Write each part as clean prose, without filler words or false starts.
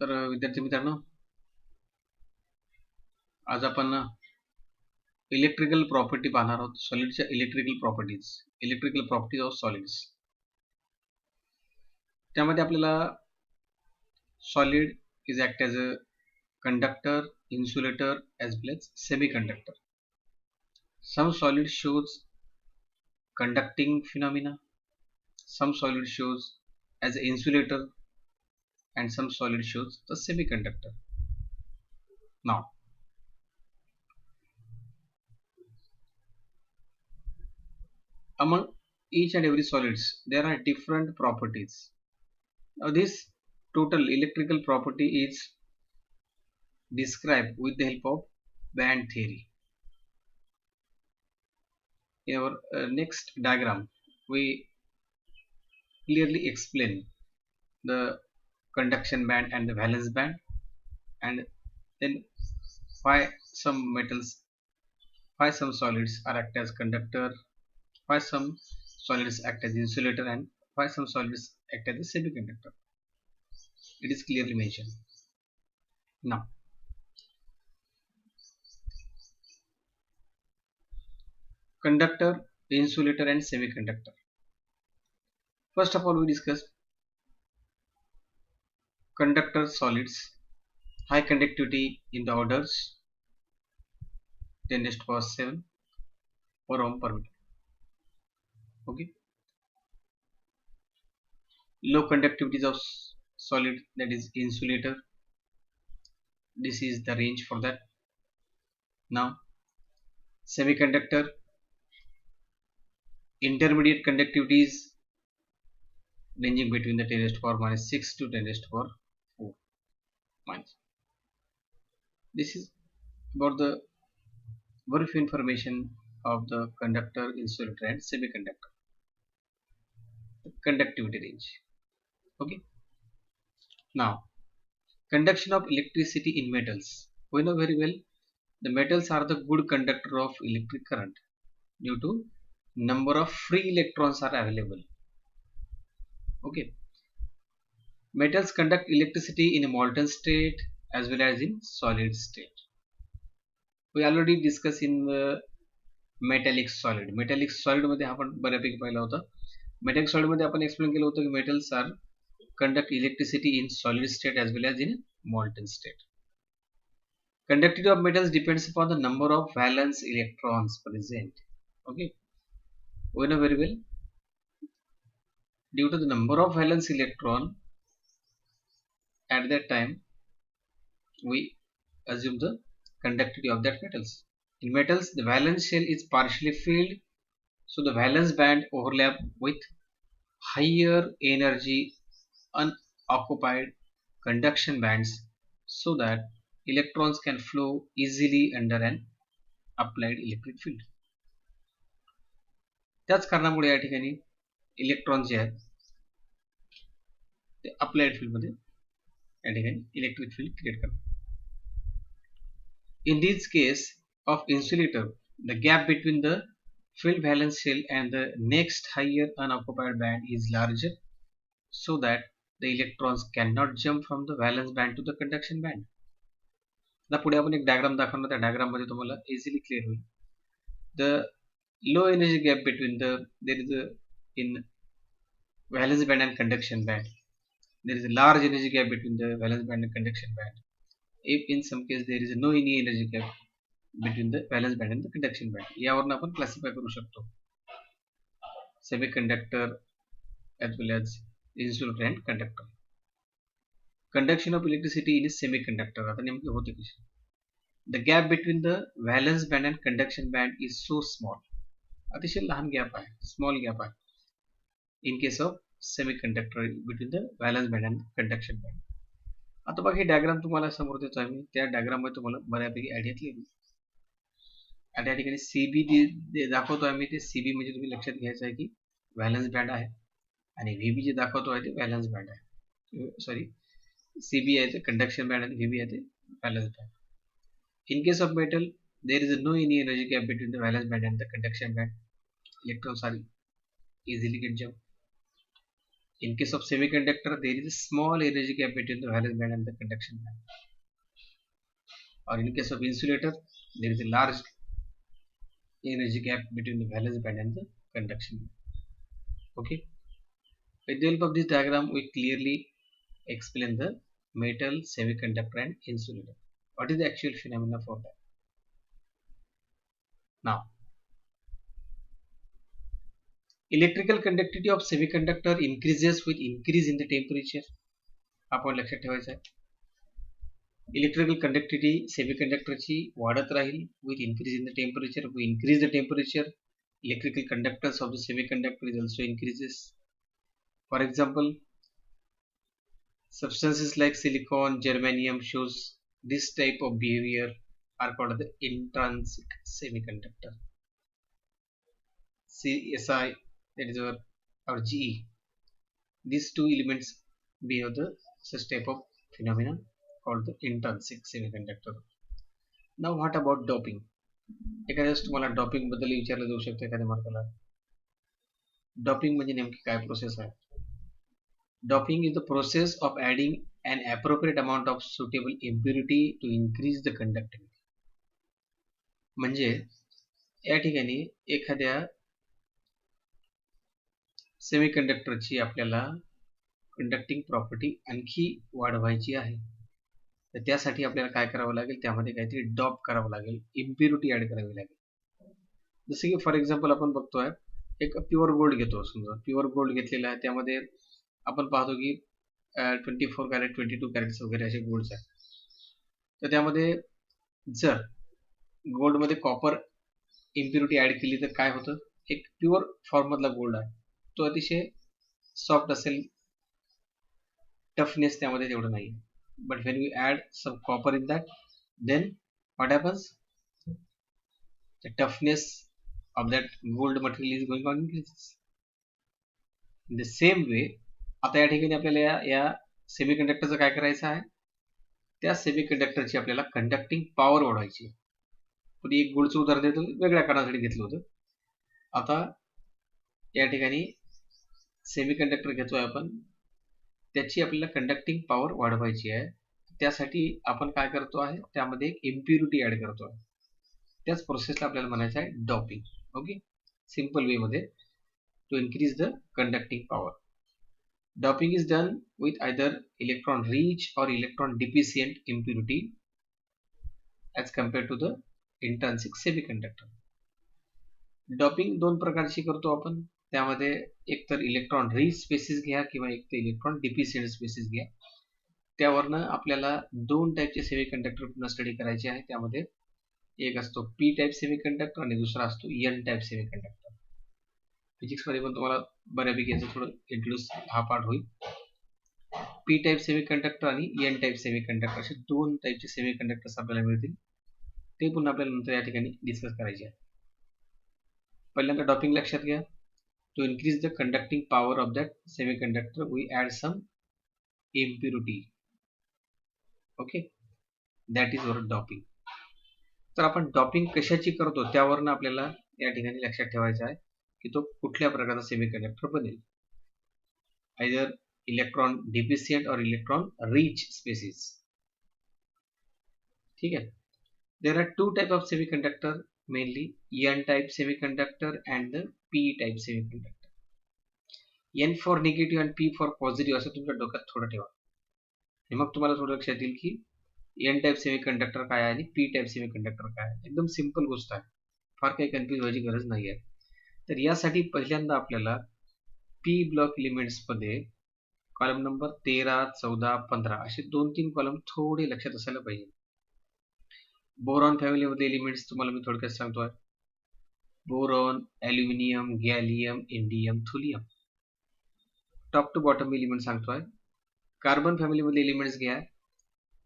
तर विद्यार्थी मित्रांनो, आज आपण इलेक्ट्रिकल प्रॉपर्टी पाहणार आहोत. सॉलिडच्या इलेक्ट्रिकल प्रॉपर्टीज ऑफ सॉलिड्स. त्यामध्ये आपल्याला solid is act as a conductor, insulator as well as semiconductor. Some solid shows conducting phenomena, some solid shows as an insulator, and some solid shows the semiconductor. Now, among each and every solids there are different properties. Now this total electrical property is described with the help of band theory. In our next diagram we clearly explain the conduction band and the valence band, and then why some metals, why some solids are act as conductor, why some solids act as insulator, and why some solids act as a semiconductor. It is clearly mentioned. Now, conductor, insulator, and semiconductor. First of all, we discuss conductor solids, high conductivity in the orders 10 raised to power 7 per ohm per meter. Okay. Low conductivity of solid, that is insulator. This is the range for that. Now, semiconductor, intermediate conductivities ranging between the 10 raised to power minus 6 to 10 raised to power 4 minus. This is about the brief information of the conductor, insulator, and semiconductor. The conductivity range. Okay. Now, conduction of electricity in metals. We know very well the metals are the good conductor of electric current due to number of free electrons are available. Okay. Metals conduct electricity in a molten state as well as in solid state. We already discussed in the metallic solid. Metallic solid मध्ये आपण बऱ्यापैकी पाहिलं होतं. Metallic solid मध्ये आपण explain केलं होतं की metals are conduct electricity in solid state as well as in molten state. Conductivity of metals depends upon the number of valence electrons present. Okay, we know very well due to the number of valence electron at that time we assume the conductivity of that metals. In metals, the valence shell is partially filled, so the valence band overlap with higher energy unoccupied conduction bands so that electrons can flow easily under an applied electric field. त्याच कारणामुळे या ठिकाणी electron जे आहेत ते applied field मध्ये या ठिकाणी electric field create करतात. In this case of insulator, the gap between the filled valence shell and the next higher unoccupied band is larger, so that the electrons cannot jump from the valence band to the conduction band. आता पुढे आपण एक diagram दाखवणार, त्या diagram मध्ये तुम्हाला easily clear होईल. The low energy gap between there is a in valence band and conduction band, there is a large energy gap between the valence band and conduction band. If in some case there is no any energy gap between the valence band and the conduction band, यावरून आपण classify करू शकतो semiconductor as well as insulator and conductor. Conduction of electricity in a semiconductor. आता नेमके होते कसे? The gap between the valence band and conduction band is so small. अतिशय लहान गॅप आहे, स्मॉल गॅप आहे. In case of semiconductor between the valence band and conduction band. आता बघा हे डायग्राम तुम्हाला समोर देतो आहे मी, त्या डायग्राम मध्ये तुम्हाला बऱ्यापैकी आयडिया क्लिअर. आता या ठिकाणी सीबी दाखवतो आहे मी, ते सीबी म्हणजे तुम्ही लक्षात घ्यायचं आहे की व्हॅलन्स बँड आहे आणि व्हीबी जे दाखवतो आहे ते व्हॅलन्स बँड आहे. सॉरी, सीबी आहे ते कंडक्शन बँड आणि व्हीबी आहे ते valence band. In case of metal, there is no any energy gap between the valence band and the conduction band. Electrons are easily get jump. In case of semiconductor, there is a small energy gap between the valence band and the conduction band. Or in case of insulator, there is a large energy gap between the valence band and the conduction band. Okay. With the help of this diagram, we clearly explain the metal, semiconductor, and insulator. What is the actual phenomena for that? Now, electrical conductivity of semiconductor increases with increase in the temperature. आपण लक्षात ठेवायचं आहे. Electrical conductivity सेमीकंडक्टरची वाढत राहील with increase in the temperature. We increase the temperature, electrical conductance of the semiconductor is also increases. For example, substances like silicon, germanium shows this type of behavior are called the intrinsic semiconductor. CSI, that is our GE. These two elements behave the such type of phenomena called the intrinsic semiconductor. Now what about doping? एखाद्यास तुम्हाला doping बद्दल विचारलं जाऊ शकतं एखाद्या मार्काला. Doping म्हणजे नेमकी काय process आहे? Doping is the process of adding an appropriate amount of suitable impurity to increase the conductivity. म्हणजे या ठिकाणी एखाद्या सेमीकंडक्टरची आपल्याला कंडक्टिंग प्रॉपर्टी आणखी वाढवायची आहे, तर त्यासाठी आपल्याला काय करावं लागेल, त्यामध्ये काहीतरी डॉप करावं लागेल, इम्प्युरिटी ऍड करावी लागेल. जसं की फॉर एक्झाम्पल आपण बघतोय एक प्युअर गोल्ड घेतो. समजा प्युअर गोल्ड घेतलेला आहे, त्यामध्ये आपण पाहतो की 24 कॅरेट 22 कॅरेट्स वगैरे असे गोल्ड्स आहेत. तर त्यामध्ये जर गोल्डमध्ये कॉपर इम्प्युरिटी ऍड केली तर काय होतं, एक प्युअर फॉर्म मधला गोल्ड आहे तो अतिशय सॉफ्ट असेल, टफनेस त्यामध्ये तेवढं नाही. But when we add some copper in that, then what happens, the toughness of that gold material is going on increases. In the same way आता या ठिकाणी आपल्याला या सेमीकंडक्टरचं काय करायचं आहे, त्या सेमीकंडक्टरची आपल्याला कंडक्टिंग पॉवर वाढवायची आहे. पुढे एक गोल्डचं उदाहरण देतो, वेगळ्या कारणासाठी घेतलं होतं. आता या ठिकाणी सेमीकंडक्टर घेतोय आपण, त्याची आपल्याला कंडक्टिंग पॉवर वाढवायची आहे. त्यासाठी आपण काय करतो आहे, त्यामध्ये एक इम्प्युरिटी ऍड करतो आहे. त्याच प्रोसेसला आपल्याला म्हणायचं आहे डॉपिंग. ओके, सिंपल वे मध्ये to increase the conducting power. Doping is done with either electron rich or electron deficient impurity as compared to the intrinsic semiconductor. Doping दोन प्रकारची करतो आपण, त्यामध्ये एक तर इलेक्ट्रॉन रिच स्पेसिस घ्या किंवा एक तर इलेक्ट्रॉन डिफिशियंट स्पेसिस घ्या. त्यावरनं आपल्याला दोन टाईपचे सेमीकंडक्टर पुन्हा स्टडी करायचे आहे. त्यामध्ये एक असतो पी टाईप सेमीकंडक्टर आणि दुसरा असतो एन टाईप सेमीकंडक्टर. फिजिक्स मध्ये पण तुम्हाला बऱ्यापैकी याचं थोडं इंट्रोड्यूस हा पार्ट होईल. पी टाईप सेमीकंडक्टर आणि एन टाईप सेमीकंडक्टर असे दोन टाईपचे सेमीकंडक्टर्स आपल्याला मिळतील. ते पुन्हा आपल्याला नंतर या ठिकाणी डिस्कस करायचे आहे. पहिल्यांदा डॉपिंग लक्षात घ्या. To increase the conducting power of that semiconductor we add some impurity. Okay, that is our doping. तर आपण डॉपिंग कशाची करतो त्यावरनं आपल्याला या ठिकाणी लक्षात ठेवायचं आहे की तो कुठल्या प्रकारचा सेमीकंडक्टर बनेल. आयदर इलेक्ट्रॉन डिफिशियंट और इलेक्ट्रॉन रिच स्पेसिस. ठीक है. There are two type of semiconductor, mainly N type semiconductor and the P type semiconductor. N for negative आणि पी फॉर पॉझिटिव्ह असं तुमच्या डोक्यात थोडं ठेवा, आणि मग तुम्हाला थोडं लक्षात येईल की एन टाइप सेमीकंडक्टर काय आहे आणि पी टाइप सेमीकंडक्टर काय आहे. एकदम सिंपल गोष्ट आहे, फार काही कन्फ्युज व्हायची गरज नाही आहे. तर यासाठी पहिल्यांदा आपल्याला पी ब्लॉक एलिमेंट्स मध्ये कॉलम नंबर 13, 14, 15 असे 2-3 कॉलम थोडे लक्षात असायला पाहिजे. बोरॉन फॅमिली मध्ये एलिमेंट्स तुम्हाला मी थोडक्यात सांगतोय. Boron, aluminium, gallium, indium, thulium. Top to bottom element सांगतोय. कार्बन फॅमिली मध्ये एलिमेंट्स घ्या.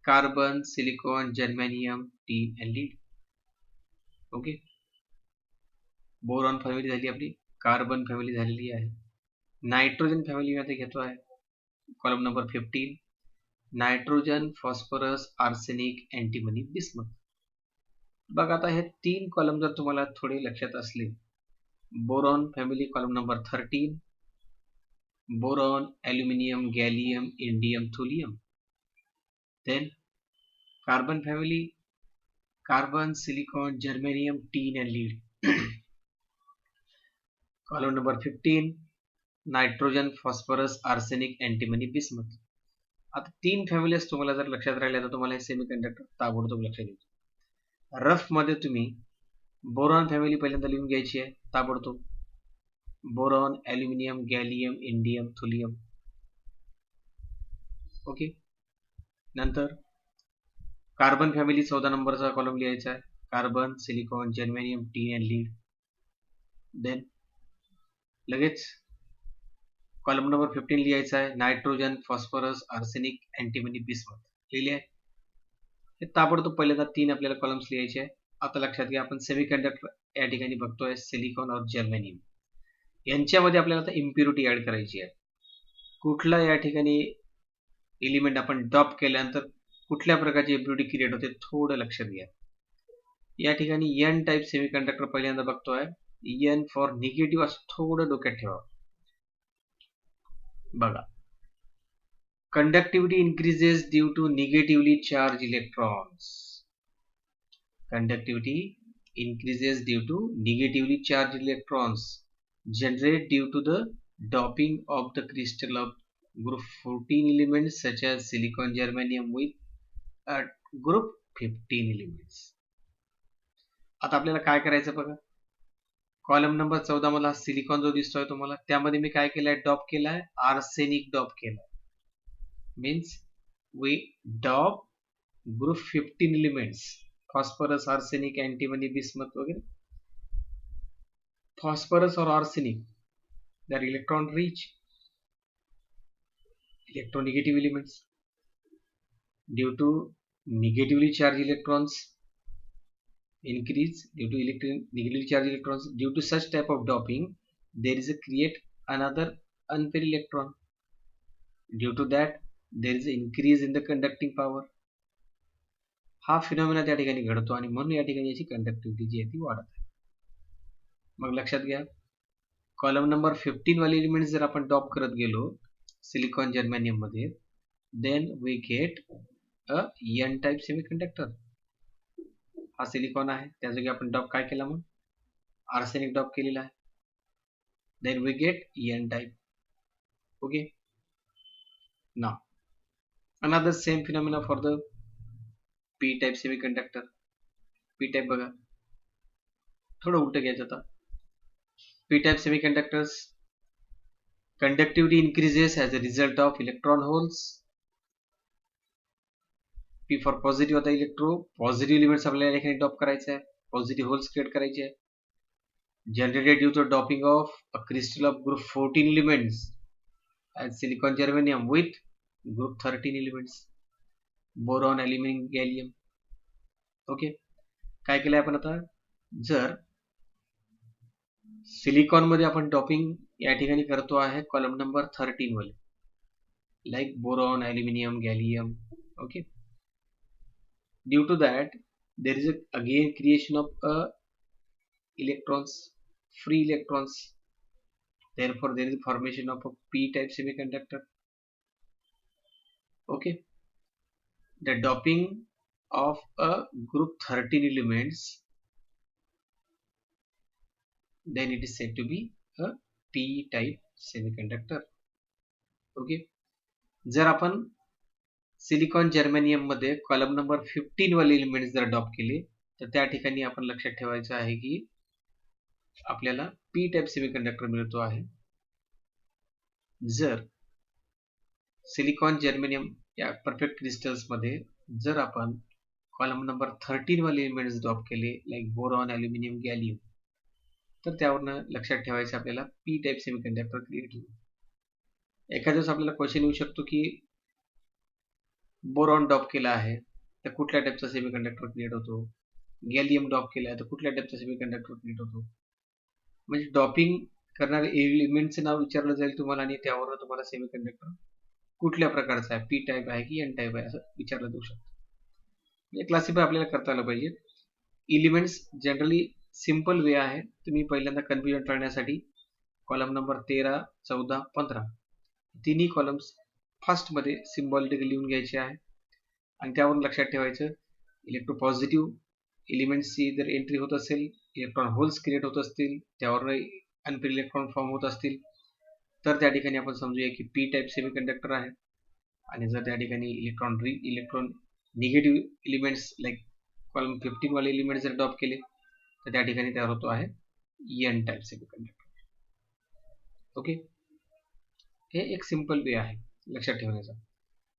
Carbon, silicon, germanium, tin and lead. Okay, boron family झाली आपली, कार्बन फॅमिली झालेली आहे. नायट्रोजन फॅमिली मध्ये घेतो आहे column number 15. Nitrogen, phosphorus, arsenic, antimony, bismuth. बघा आता हे 3 कॉलम जर तुम्हाला थोडे लक्षात असले, boron family column number 13, boron, aluminium, gallium, indium, thulium. Then carbon family, carbon, silicon, germanium, tin and lead. Column number 15, nitrogen, phosphorus, arsenic, antimony, bismuth. आता 3 families तुम्हाला जर लक्षात राहिल्या तर तुम्हाला हे सेमीकंडक्टर ताबडतोब लक्षात येईल. रफ मध्ये तुम्ही बोरॉन फॅमिली पहिल्यांदा लिहून घ्यायची आहे ताबडतोब. Boron, aluminium, gallium, indium, thulium. Okay. नंतर कार्बन फॅमिली 14 नंबरचा कॉलम लिहायचा आहे. Carbon, silicon, germanium, tin and lead. Then लगेच कॉलम नंबर 15 लिहायचा आहे. Nitrogen, phosphorus, arsenic, antimony, bismuth. लिहिले आहे. हे ताबडतोब पहिल्यांदा 3 आपल्याला कॉलम्स लिहायचे आहे. आता लक्षात घ्या, आपण सेमीकंडक्टर या ठिकाणी बघतोय सिलिकॉन और जर्मेनियम. यांच्यामध्ये आपल्याला आता इम्प्युरिटी ऍड करायची आहे. कुठला या ठिकाणी एलिमेंट आपण डॉप केल्यानंतर कुठल्या प्रकारची इम्प्युरिटी क्रिएट होते थोडं लक्षात घ्या. या ठिकाणी एन टाईप सेमीकंडक्टर पहिल्यांदा बघतोय. एन फॉर निगेटिव्ह असं थोडं डोक्यात ठेवा. बघा, conductivity increases due to negatively charged electrons. Conductivity increases due to negatively charged electrons generate due to the doping of the crystal of group 14 elements such as silicon, germanium with group 15 elements. आता आपल्याला काय करायचं बघा. Column number 14 मला silicon जो दिसतोय तुम्हाला, त्यामध्ये मी काय केलंय, डॉप केलाय, आर्सेनिक डॉप केलाय. means we dop group 15 elements, phosphorus, arsenic, antimony, bismuth वगैरे. phosphorus or arsenic, they are electron rich, electronegative elements. Due to negatively charged electrons increase, due to negatively charged electrons, due to such type of doping there is a create another unpaired electron. Due to that there is an increase in the conducting power. हा phenomena त्या ठिकाणी घडतो आणि म्हणून या ठिकाणी याची conductivity जी आहे ती वाढत आहे. मग लक्षात घ्या, कॉलम नंबर 15 वाले एलिमेंट जर आपण डॉप करत गेलो सिलिकॉन, जर्मेनियम मध्ये, then we get a N type semiconductor. हा सिलिकॉन आहे, त्या जागी आपण डॉप काय केला, मग आर्सेनिक डॉप केलेला आहे. Then we get N type. Okay. Now another same phenomena for the p type semiconductor. p type बघा, थोडं उलट घ्यायचं आता. p type semiconductors conductivity increases as a result of electron holes. p for positive होता electro, positive elements आपल्याला एखादी डॉप करायचं आहे, पॉझिटिव्ह होल्स क्रिएट करायचे आहे. Generated due to doping of a crystal of group 14 elements as silicon, germanium with group 13 elements, boron, aluminum, gallium. Okay. काय केलंय आपण आता, जर सिलिकॉन मध्ये आपण डॉपिंग या ठिकाणी करतो आहे कॉलम नंबर 13 मध्ये, like boron, aluminium, gallium. Okay. Due to that there is again creation of electrons, free electrons. Therefore there is formation of a p type semiconductor. Okay. The doping of a group 13 elements, then it is said to be a p type semiconductor. Okay. जर आपण silicon, germanium मध्ये column number 15 वाले elements जर डॉप केले तर त्या ठिकाणी आपण लक्षात ठेवायचं आहे की आपल्याला p टाइप सेमीकंडक्टर मिळतो आहे. जर सिलिकॉन, जर्मेनियम या परफेक्ट क्रिस्टल्स मध्ये जर आपण कॉलम नंबर 13 वाले एलिमेंट्स ड्रॉप केले, लाईक बोरॉन, ॲल्युमिनियम, गॅलियम, तर त्यावरनं लक्षात ठेवायचं आपल्याला p टाइप सेमीकंडक्टर क्रिएट होईल. एखाद्या वेळेस आपल्याला क्वेश्चन येऊ शकतो की बोरॉन डॉप केला आहे तर कुठल्या टाइपचा सेमीकंडक्टर क्रिएट होतो, गॅलियम डॉप केला आहे तर कुठल्या टाइपचा सेमीकंडक्टर क्रिएट होतो. म्हणजे डॉपिंग करणारे एलिमेंटचे नाव विचारलं जाईल तुम्हाला आणि त्यावर तुम्हाला सेमीकंडक्टर कुठल्या प्रकारचा आहे, p टाइप आहे की n टाइप आहे असं विचारलं जाऊ शकतं. म्हणजे क्लासिफाय आपल्याला करता आलं पाहिजे. एलिमेंट्स जनरली सिंपल वे आहे. तुम्ही पहिल्यांदा कन्फ्युजन टाळण्यासाठी कॉलम नंबर 13, 14, 15 तिन्ही कॉलम्स फर्स्ट मध्ये सिम्बॉलिकली लिहून घ्यायचे आहे आणि त्यावरून लक्षात ठेवायचं इलेक्ट्रोपॉझिटिव्ह एलिमेंट्सची जर एंट्री होत असेल, इलेक्ट्रॉन होल्स क्रिएट होत असतील, त्यावर अनपेअर्ड इलेक्ट्रॉन फॉर्म होत असतील, तर त्या ठिकाणी आपण समजूया की पी टाईप सेमीकंडक्टर आहे. आणि जर त्या ठिकाणी electron negative elements like column 15 वाले एलिमेंट जर ड्रॉप केले तर त्या ठिकाणी तयार होतो आहे एन टाईप सेमीकंडक्टर. ओके, हे एक सिंपल वे आहे लक्षात ठेवण्याचा.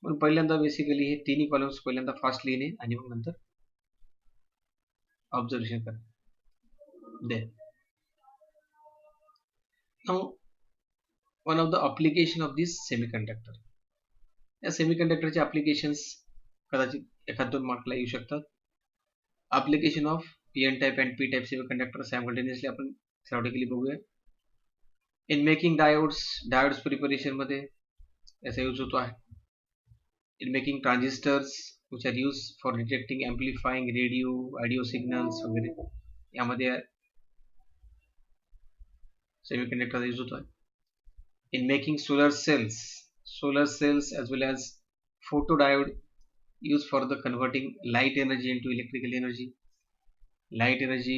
पण पहिल्यांदा बेसिकली हे तिन्ही कॉलम्स पहिल्यांदा फास्ट लिहिणे आणि मग नंतर ऑब्झर्वेशन करणे. Then now one of the application of this semiconductor. या सेमीकंडक्टरचे ॲप्लिकेशन्स कदाचित एखाद दोन मार्कला येऊ शकतात. Application of N type and P type semiconductor simultaneously आपण थेरॉटिकली बघूया. इन मेकिंग डायोड्स प्रिपरेशन मध्ये याचा यूज होतो आहे. In making transistors which are used for detecting amplifying radio audio signals वगैरे यामध्ये सेमीकंडक्टरचा यूज होतो आहे. In making solar cells as well as photodiode used for the converting light energy into electrical energy. Light energy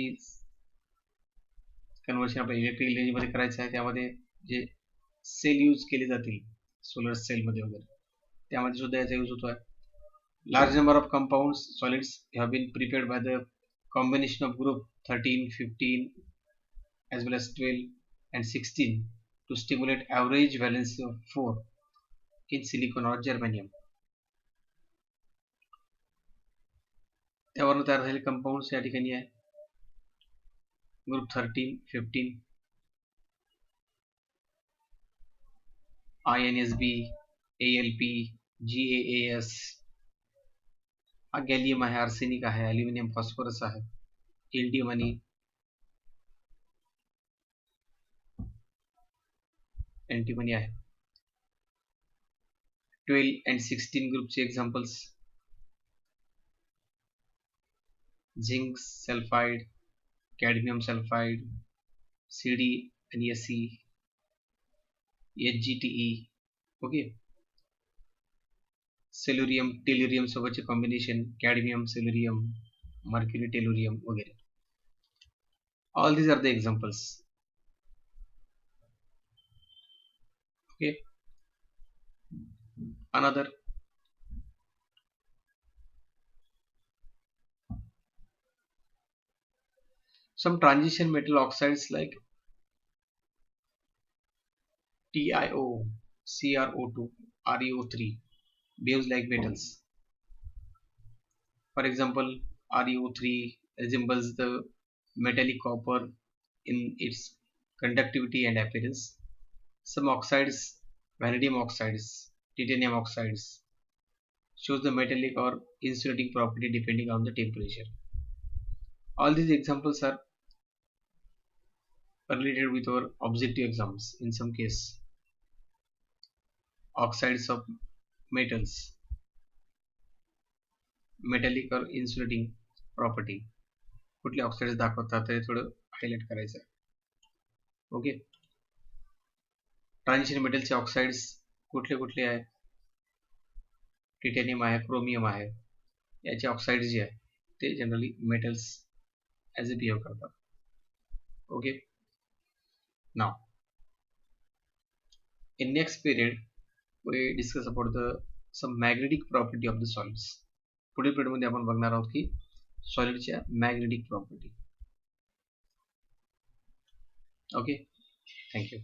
conversion आपल्या electrical energy मध्ये करायचं आहे. त्यामध्ये जे cell use केले जातील सोलर सेल मध्ये वगैरे त्यामध्ये सुद्धा याचा यूज होतो आहे. Large number of compounds solids have been prepared by the combination of group 13, 15 as well as 12 and 16 to stimulate average valency of 4 in silicon or germanium. त्यावरून तयार झालेले कंपाऊंड्स या ठिकाणी आहे ग्रुप 13, 15, INSB, ALP, GAAS. हा gallium आहे, arsenic आहे, aluminium phosphorus आहे, एल्डियम आणि अँटिमनी आहे. 12 and 16 ग्रुपचे examples zinc sulphide, cadmium sulphide, CD आणि SE, HGTE. Okay, selenium tellurium सोबतचे combination cadmium selenium, mercury tellurium वगैरे. All these are the examples. Okay, another some transition metal oxides like TiO, CrO2, ReO3 behaves like metals. For example, ReO3 resembles the metallic copper in its conductivity and appearance. Some oxides, vanadium oxides, titanium oxides, shows the metallic or insulating property depending on the temperature. All these examples are related with our objective exams. In some case, oxides of metals, metallic or insulating property, कुठले oxides दाखवतात ते थोडं highlight करायचं आहे. Okay, transition मेटलचे oxides कुठले कुठले आहे? Titanium आहे, क्रोमियम आहे. याचे ऑक्साइड्स जे आहे ते generally metals as a behave करतात. ओके, नाव in next period we discuss about the some magnetic property of the solids. पुढील पिरियड मध्ये आपण बघणार आहोत की सॉलिडच्या मॅग्नेटिक प्रॉपर्टी. Okay, thank you.